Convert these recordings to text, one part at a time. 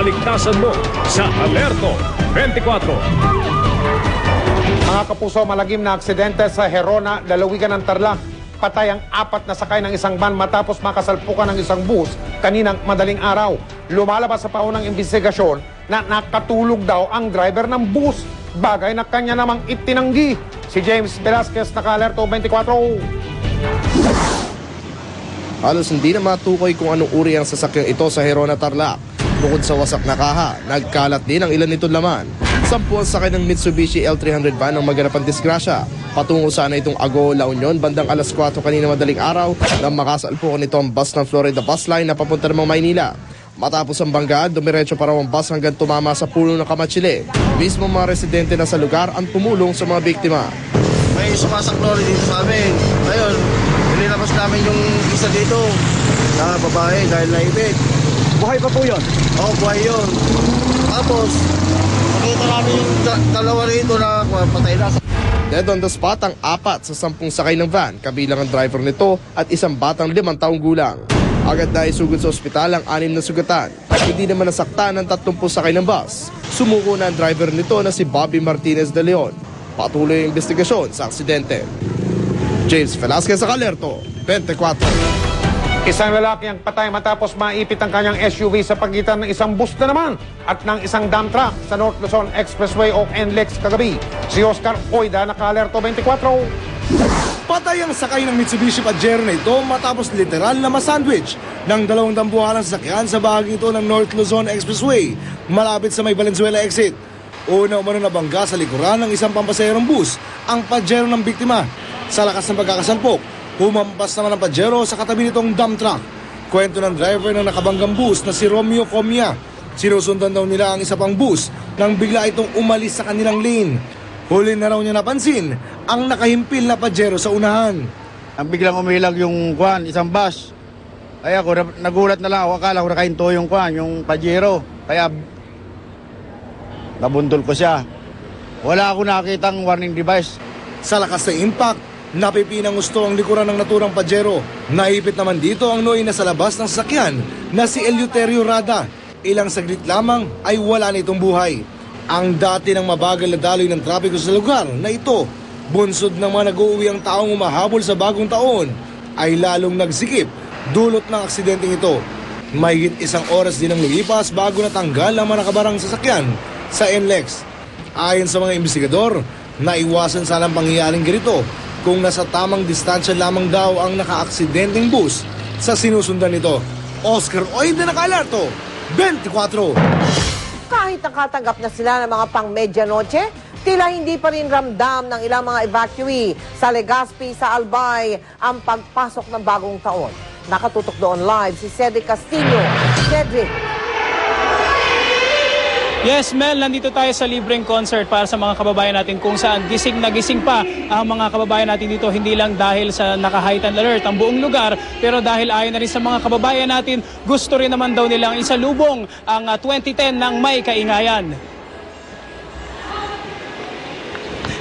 kaligtasan mo sa Alerto 24. Mga kapuso, malagim na aksidente sa Herona, lalawigan ng Tarlac. Patay ang 4 na sakay ng isang van matapos makasalpukan ng isang bus kaninang madaling araw. Lumalabas sa paunang imbestigasyon na nakatulog daw ang driver ng bus. Bagay na kanya namang itinanggi. Si James Velasquez, naka-Alerto 24. Halos hindi na matukoy kung anong uri ang sasakyang ito sa Herona, Tarlac. Bukod sa wasak na kaha, nagkalat din ang ilan nitong laman. 10 ang sakay ng Mitsubishi L300 van ang maganap ang disgrasya. Patungo sana itong Ago, La Union, bandang alas 4 kanina madaling araw nang makasalpukan nito ang bus ng Florida Bus Line na papunta namang Maynila. Matapos ang banggaan, dumiretso pa raw ang bus hanggang tumama sa puno ng Kamachile. Mismo mga residente na sa lugar ang tumulong sa mga biktima. May sumasaklo dito sa amin. Ngayon, nilabas namin yung isa dito na babae dahil naibig. Buhay pa po yun? Oo, buhay yun. Tapos, makita namin yung dalawa rito na patay na. Dead on the spot ang 4 sa 10 sakay ng van, kabilang ang driver nito at isang batang 5 taong gulang. Agad na isugod sa ospital ang 6 na sugatan. Hindi naman nasaktan ang 30 sakay ng bus. Sumuko na ang driver nito na si Bobby Martinez de Leon. Patuloy ang investigasyon sa aksidente. James Velasquez, Alerto 24. Isang lalaki ang patay matapos maipit ang kanyang SUV sa pagitan ng isang bus na naman at ng isang dump truck sa North Luzon Expressway o NLEX kagabi. Si Oscar Oida, naka-Alerto 24. Patay ang sakay ng Mitsubishi Pajero na ito matapos literal na masandwich ng 2 dambuhalang sasakyan sa bahagi ito ng North Luzon Expressway malapit sa may Valenzuela exit. Una umano na bangga sa likuran ng isang pampasaherong bus ang Pajero ng biktima. Sa lakas ng pagkakasalpok, humampas naman ang Pajero sa katabi nitong dump truck. Kwento ng driver ng nakabanggang bus na si Romeo Comia. Sinusundan daw nila ang isa pang bus nang bigla itong umalis sa kanilang lane. Huli na raw niya napansin ang nakahimpil na Pajero sa unahan. Ang biglang umilag yung isang bus. Kaya ako, nagulat na lang ako. Akala ko nakahinto yung yung Pajero. Kaya nabundol ko siya. Wala ako nakitang warning device. Sa lakas ng impact, napipinang gusto ang likuran ng naturang Pajero. Naipit naman dito ang noy na sa labas ng sasakyan na si Eleuterio Rada. Ilang saglit lamang ay wala na itong buhay. Ang dati ng mabagal na daloy ng trapiko sa lugar na ito, bunsod ng mga nag-uuwi ang taong umahabol sa bagong taon, ay lalong nagsikip dulot ng aksidenteng ito. Mahigit 1 oras din ang lumipas bago natanggal ang mga nakabarang sasakyan sa NLEX. Ayon sa mga investigador, naiwasan sana ang pangyayaring ganito kung nasa tamang distansya lamang daw ang naka-aksidenteng bus sa sinusundan nito. Oscar Oida, naka-Alerto 24. Kahit nakatanggap na sila ng mga pang-medyanoche, tila hindi pa rin ramdam ng ilang mga evacuee sa Legazpi sa Albay ang pagpasok ng bagong taon. Nakatutok doon live si Cedric Castillo. Cedric. Yes, Mel, nandito tayo sa libreng concert para sa mga kababayan natin kung saan gising na gising pa ang mga kababayan natin dito, hindi lang dahil sa naka-heightened alert ang buong lugar, pero dahil ayon na rin sa mga kababayan natin, gusto rin naman daw nilang isalubong ang 2010 ng may kaingayan.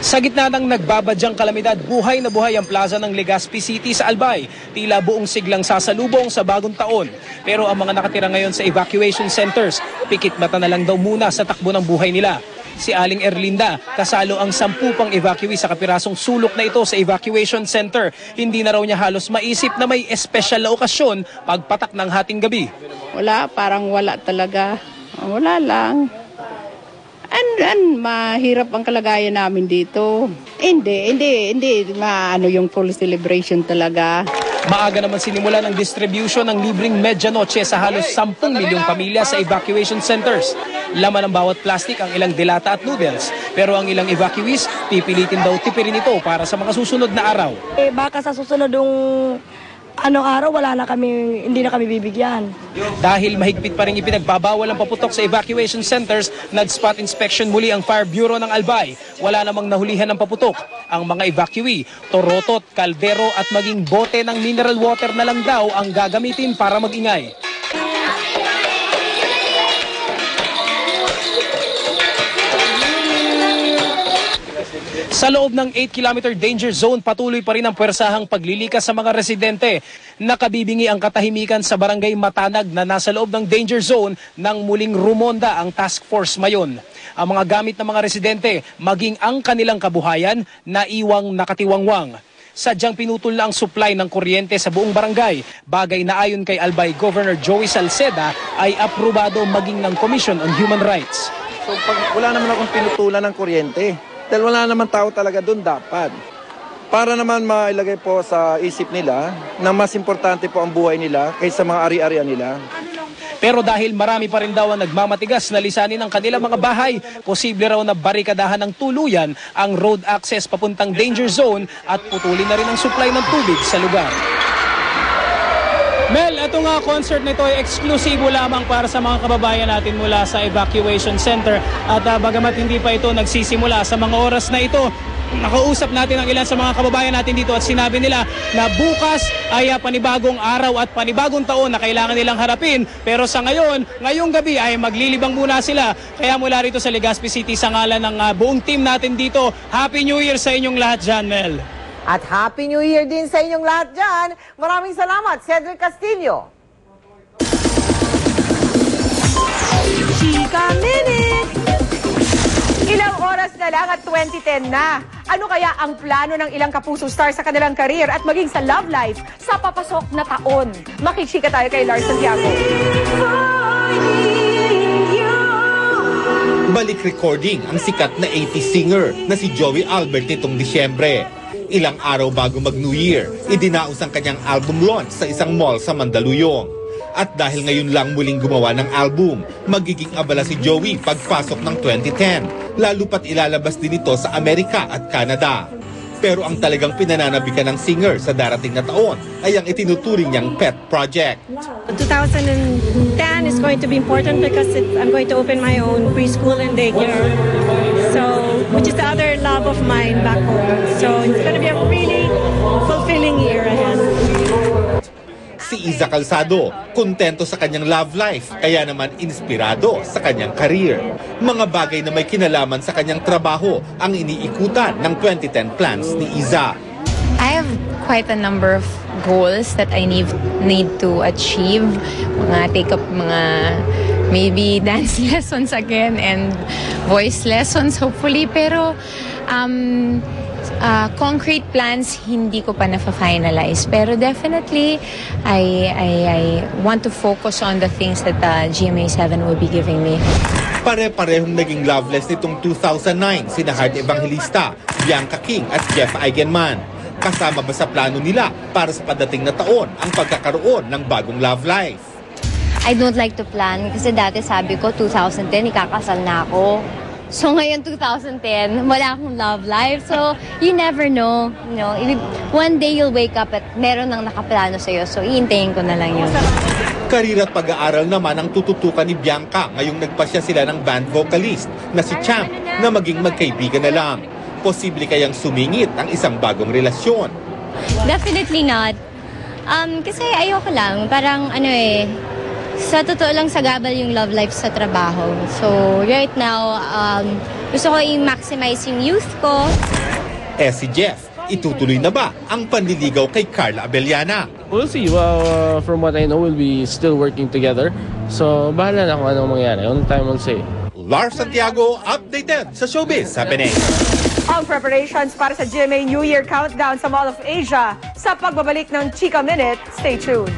Sa gitna ng nagbabadyang kalamidad, buhay na buhay ang plaza ng Legazpi City sa Albay. Tila buong siglang sasalubong sa bagong taon. Pero ang mga nakatira ngayon sa evacuation centers, pikit mata na lang daw muna sa takbo ng buhay nila. Si Aling Erlinda, kasalo ang 10 pang evacuee sa kapirasong sulok na ito sa evacuation center. Hindi na raw niya halos maisip na may espesyal na okasyon pagpatak ng hating gabi. Wala, parang wala talaga. Wala lang. Mahirap ang kalagayan namin dito. Hindi maano yung full celebration talaga. Maaga naman sinimulan ang distribution ng libreng medyanoche sa halos 10 milyong pamilya sa evacuation centers. Laman ng bawat plastic ang ilang dilata at noodles. Pero ang ilang evacuees, pipilitin daw tipirin ito para sa mga susunod na araw. Baka sa susunod araw, hindi na kami bibigyan. Dahil mahigpit pa rin ipinagbabawal ang paputok sa evacuation centers, nag-spot inspection muli ang Fire Bureau ng Albay. Wala namang nahulihan ng paputok. Ang mga evacuee, torotot, kaldero at maging bote ng mineral water na lang daw ang gagamitin para mag-ingay. Sa loob ng 8-kilometer danger zone, patuloy pa rin ang pwersahang paglilikas sa mga residente. Nakabibingi ang katahimikan sa barangay Matanag na nasa loob ng danger zone nang muling rumonda ang task force mayon. Ang mga gamit ng mga residente, maging ang kanilang kabuhayan, naiwang nakatiwangwang. Sadyang pinutol na ang supply ng kuryente sa buong barangay, bagay na ayon kay Albay Governor Joey Salceda ay aprobado maging ng Commission on Human Rights. So pag wala naman akong pinutulan ng kuryente, dahil wala naman tao talaga doon dapat. Para naman mailagay po sa isip nila na mas importante po ang buhay nila kaysa mga ari-arian nila. Pero dahil marami pa rin daw ang nagmamatigas na lisanin ang kanilang mga bahay, posible raw na barikadahan ng tuluyan ang road access papuntang danger zone at putulin na rin ang supply ng tubig sa lugar. Mel, ito nga concert na ito ay eksklusibo lamang para sa mga kababayan natin mula sa evacuation center. At bagamat hindi pa ito nagsisimula sa mga oras na ito, nakausap natin ang ilan sa mga kababayan natin dito at sinabi nila na bukas ay panibagong araw at panibagong taon na kailangan nilang harapin. Pero sa ngayong gabi ay maglilibang muna sila. Kaya mula rito sa Legazpi City sa ngalan ng buong team natin dito, Happy New Year sa inyong lahat dyan, Mel. At Happy New Year din sa inyong lahat dyan. Maraming salamat, Cedric Castillo. Chika Minute! Ilang oras na lang at 2010 na. Ano kaya ang plano ng ilang kapuso star sa kanilang karir at maging sa love life sa papasok na taon? Makichika tayo kay Lars Santiago. Balik recording ang sikat na 80s singer na si Joey Albert nitong Disyembre. Ilang araw bago mag-New Year, idinaos ang kanyang album launch sa isang mall sa Mandaluyong. At dahil ngayon lang muling gumawa ng album, magiging abala si Joey pagpasok ng 2010, lalo pat ilalabas din ito sa Amerika at Canada. Pero ang talagang pinananabikan ng singer sa darating na taon ay ang itinuturing niyang pet project. 2010 is going to be important because I'm going to open my own preschool and daycare. Which is the other love of mine back home. So it's going to be a really fulfilling year ahead. Si Iza Calzado, kontento sa kanyang love life, kaya naman inspirado sa kanyang career. Mga bagay na may kinalaman sa kanyang trabaho ang iniikutan ng 2010 plans ni Iza. I have quite a number of goals that I need to achieve. Take up maybe dance lessons again and voice lessons hopefully. Pero concrete plans hindi ko pa na-finalize. Pero definitely I want to focus on the things that GMA7 will be giving me. Pare-parehong naging loveless nitong 2009 sina Heart Evangelista, Bianca King at Jeff Eigenman. Kasama ba sa plano nila para sa padating na taon ang pagkakaroon ng bagong love life? I don't like to plan kasi dati sabi ko 2010 ikakasal na ako. So ngayon 2010, wala akong love life. So you never know, one day you'll wake up at meron nang nakaplano sa'yo. So iintayin ko na lang yun. Karir at pag-aaral naman ang tututukan ni Bianca ngayong nagpasya sila ng band vocalist na si Champ na maging magkaibigan na lang. Posible kayang sumingit ang isang bagong relasyon? Definitely not. Kasi ayoko lang. Parang sa totoo lang sagabal yung love life sa trabaho. So right now, gusto ko i-maximize yung youth ko. Si Jeff, itutuloy na ba ang panliligaw kay Carla Abellana? We'll see. Well, from what I know, we'll be still working together. So bahala na kung anong mangyari. Only time will say. Lars Santiago, updated sa Showbiz Happening. Ang preparations para sa GMA New Year Countdown sa Mall of Asia sa pagbabalik ng Chika Minute. Stay tuned.